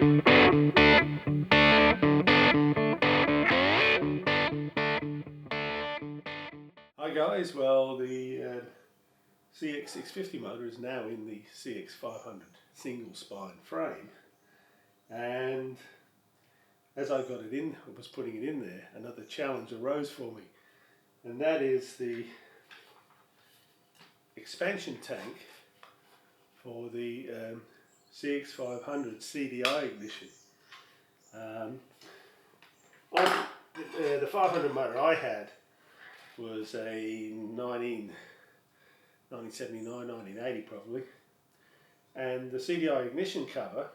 Hi guys, well the CX650 motor is now in the CX500 single spine frame, and as I got it in, I was putting it in there, another challenge arose for me, and that is the expansion tank for the CX500 CDI ignition. On the 500 motor I had was a 1979, 1980 probably, and the CDI ignition cover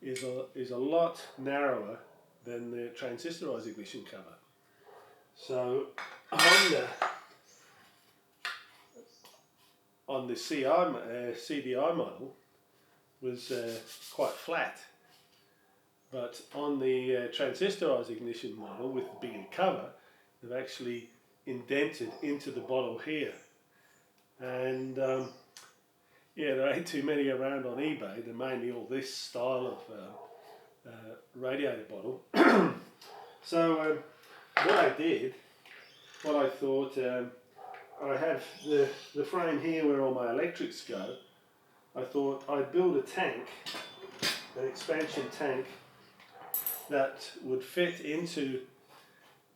is a lot narrower than the transistorized ignition cover. So on the CDI model was quite flat, but on the transistorized ignition model with the bigger cover, they've actually indented into the bottle here. And yeah, there ain't too many around on eBay. They're mainly all this style of radiator bottle. So what I thought, I have the frame here where all my electrics go. I thought I'd build a tank, an expansion tank, that would fit into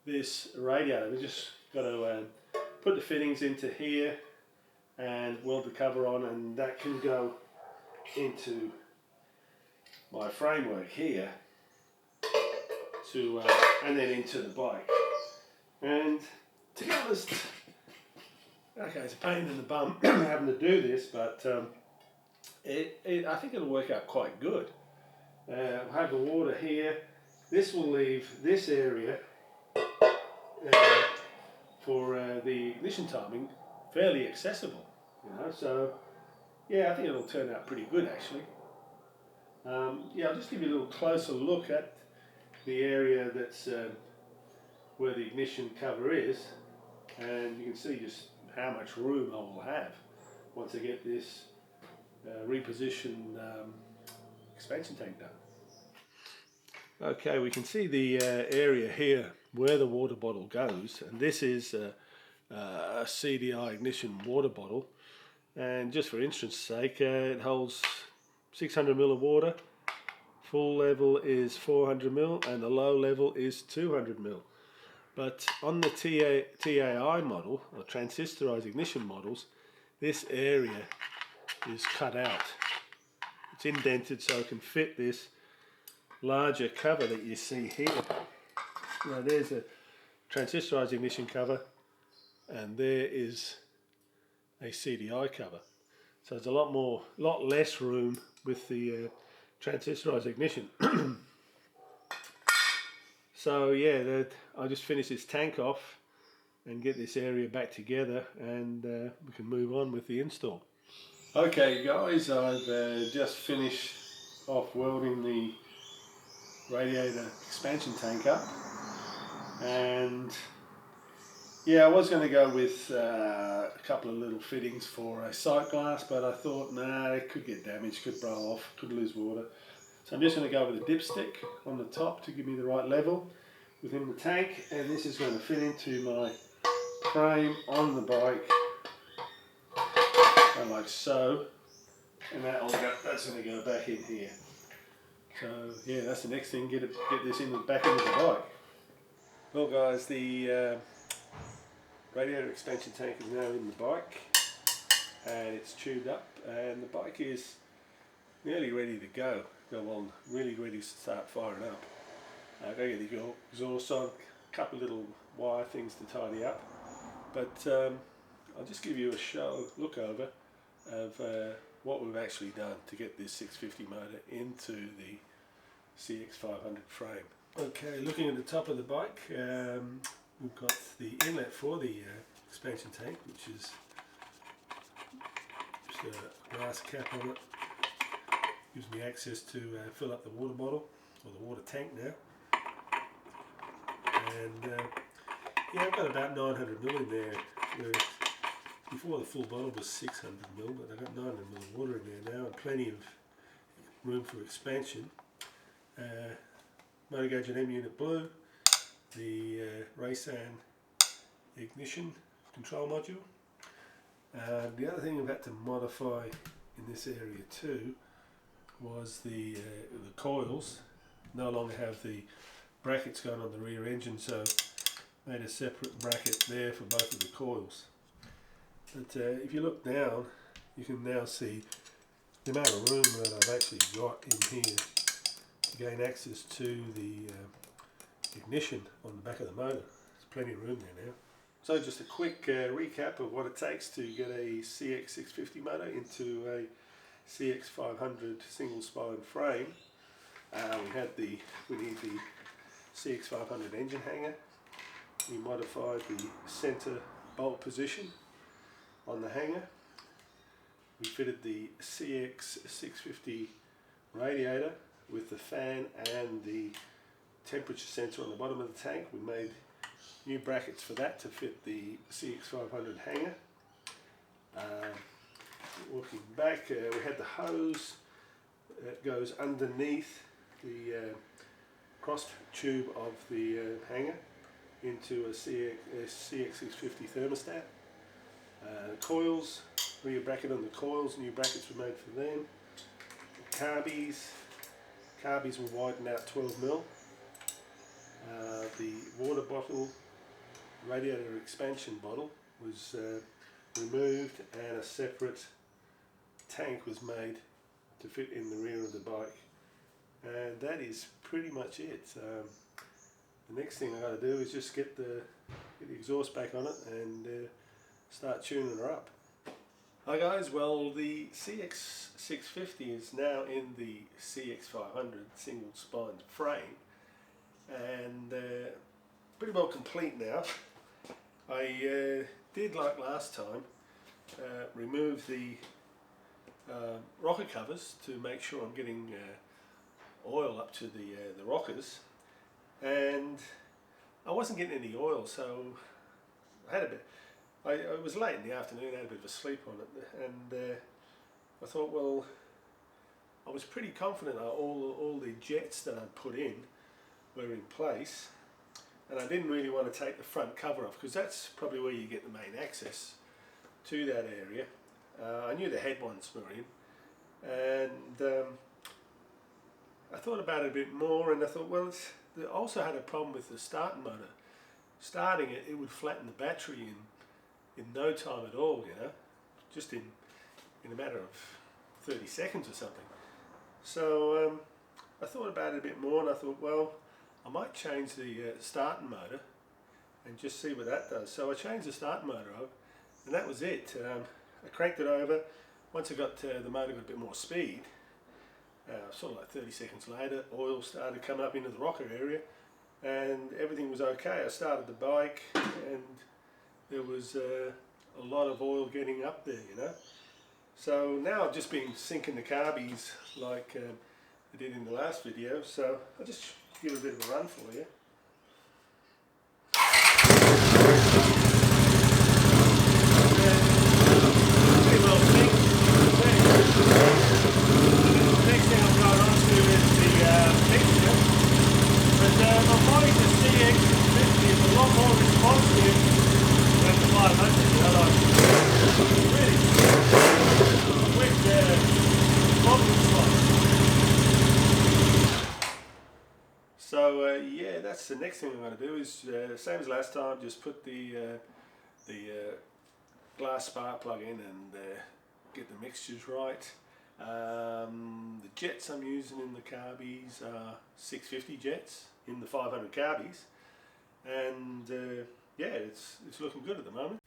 this radiator. We just got to put the fittings into here and weld the cover on, and that can go into my framework here to and then into the bike. And to be honest, okay, it's a pain in the bum having to do this, but I think it'll work out quite good. I'll have the water here. This will leave this area for the ignition timing fairly accessible, so yeah, I think it'll turn out pretty good actually. Yeah, I'll just give you a little closer look at the area that's where the ignition cover is, and you can see just how much room I will have once I get this repositioned expansion tank done. Okay, we can see the area here where the water bottle goes, and this is a CDI ignition water bottle, and just for instance sake, it holds 600 ml of water. Full level is 400 ml and the low level is 200 ml. But on the TAI model, or transistorized ignition models, this area is cut out. It's indented so it can fit this larger cover that you see here. Now there's a transistorized ignition cover, and there is a CDI cover. So there's a lot less room with the transistorized ignition. So yeah, I'll just finish this tank off and get this area back together, and we can move on with the install. Okay guys, I've just finished off welding the radiator expansion tank up, and yeah, I was going to go with a couple of little fittings for a sight glass, but I thought nah, it could get damaged, could blow off, could lose water. So I'm just going to go with a dipstick on the top to give me the right level within the tank, and this is going to fit into my frame on the bike, and like so, and that's going to go back in here. So yeah, that's the next thing, get this back into the bike. Well guys, the radiator expansion tank is now in the bike, and it's tubed up, and the bike is nearly ready to go on, really ready to start firing up. I've got to get the exhaust on, a couple of little wire things to tidy up, but I'll just give you a look over of what we've actually done to get this 650 motor into the CX500 frame. Okay, looking at the top of the bike, we've got the inlet for the expansion tank, which is just a glass cap on it. Gives me access to fill up the water bottle, or the water tank now. And yeah, I've got about 900 ml in there. Before the full bottle was 600 ml, but I've got 900 ml of water in there now, and plenty of room for expansion. motor gauge and M unit blue, the Raysan ignition control module. The other thing I've had to modify in this area too was the coils no longer have the brackets going on the rear engine, so made a separate bracket there for both of the coils. But if you look down, you can now see the amount of room that I've actually got in here to gain access to the ignition on the back of the motor. There's plenty of room there now. So just a quick recap of what it takes to get a CX650 motor into a CX500 single spine frame. We need the CX500 engine hanger. We modified the center bolt position on the hanger. We fitted the CX650 radiator with the fan and the temperature sensor on the bottom of the tank. We made new brackets for that to fit the CX500 hanger. Looking back, we had the hose that goes underneath the cross tube of the hanger into a CX650 thermostat. Coils, rear bracket on the coils, new brackets were made for them. Carbies were widened out 12mm. The water bottle, radiator expansion bottle, was removed, and a separate tank was made to fit in the rear of the bike. And that is pretty much it. The next thing I got to do is just get the exhaust back on it and start tuning her up. Hi guys, well, the CX650 is now in the CX500 single spine frame, and pretty well complete now. I did, like last time, remove the rocker covers to make sure I'm getting oil up to the rockers, and I wasn't getting any oil, so I had a bit. It was late in the afternoon, I had a bit of a sleep on it, and I thought, well, I was pretty confident that all the jets that I'd put in were in place, and I didn't really want to take the front cover off, because that's probably where you get the main access to that area. I knew the head ones were in, and I thought about it a bit more, and I thought, well, I also had a problem with the starting motor. Starting it, it would flatten the battery in no time at all, you know, just in a matter of 30 seconds or something. So I thought about it a bit more, and I thought, well, I might change the starting motor and just see what that does. So I changed the starting motor over, and that was it. I cranked it over. Once I got the motor got a bit more speed, sort of like 30 seconds later, oil started coming up into the rocker area, and everything was okay. I started the bike, and there was a lot of oil getting up there, you know. So now I've just been sinking the carbies like I did in the last video, so I'll just give it a bit of a run for you. Pretty well synced. The next thing I'm going on to is the mixture, but I'm finding the CX50 is a lot more responsive than the 500, you know, like really quick problem slots. So yeah, that's the next thing I'm going to do is same as last time, just put the glass spark plug in and get the mixtures right. The jets I'm using in the carbies are 650 jets in the 500 carbies, and yeah, it's looking good at the moment.